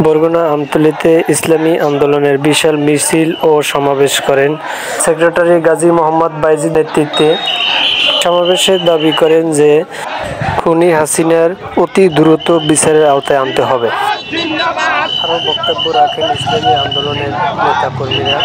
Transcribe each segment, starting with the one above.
বরগুনা আমতলীতে ইসলামী আন্দোলনের বিশাল মিছিল ও সমাবেশ করেন সেক্রেটারি গাজী মোহাম্মদ বাইজির নেতৃত্বে। সমাবেশে দাবি করেন যে খুনি হাসিনার অতি দ্রুত বিচারের আওতায় আনতে হবে। আরও বক্তব্য রাখেন ইসলামী আন্দোলনের নেতাকর্মীরা।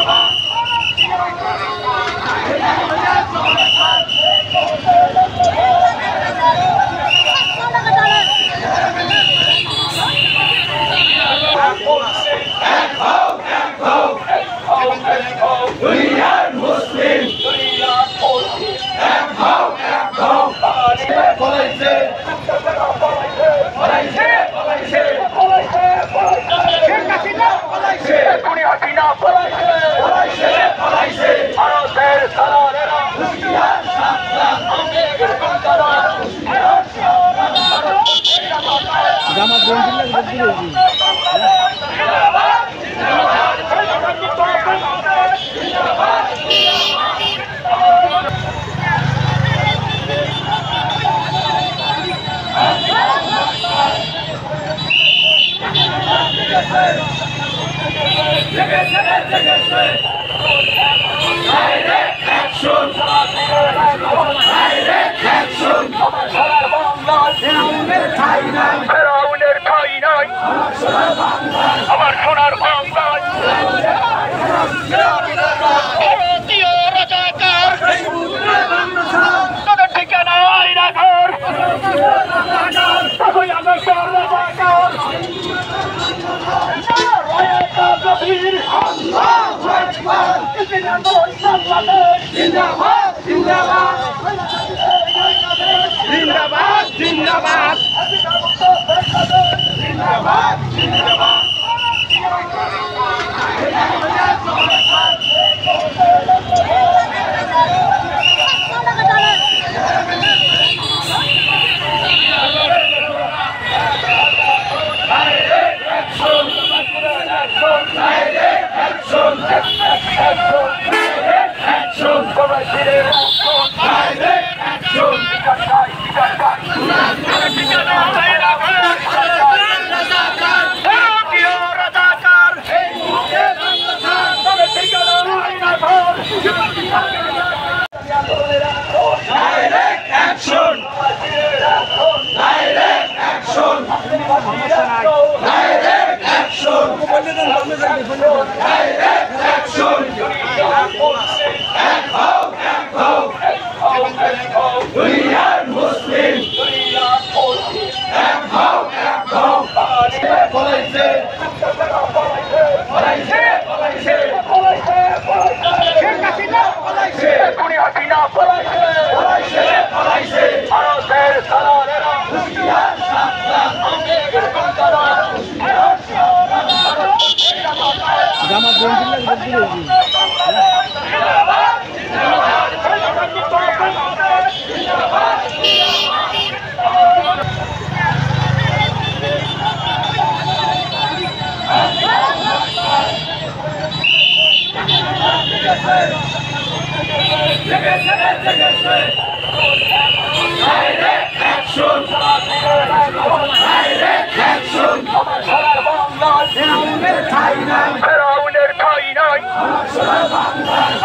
আমার সোনার বাংলায় ভারতীয় রাজাকার তাদের ঠিকানা আইনাঘর জিন্দাবাদ জিন্দাবাদ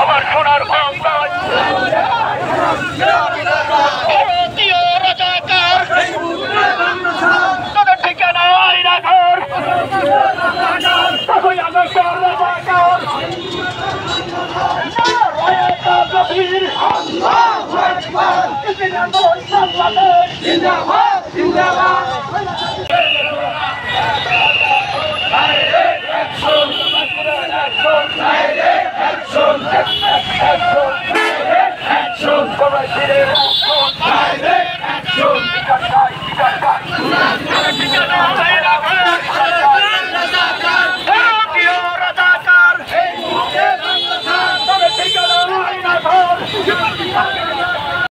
আমার সোনার বাংলায় ভারতীয় রাজাকার তাদের ঠিকানা আইনাঘর জিন্দাবাদ জিন্দাবাদ Direct action!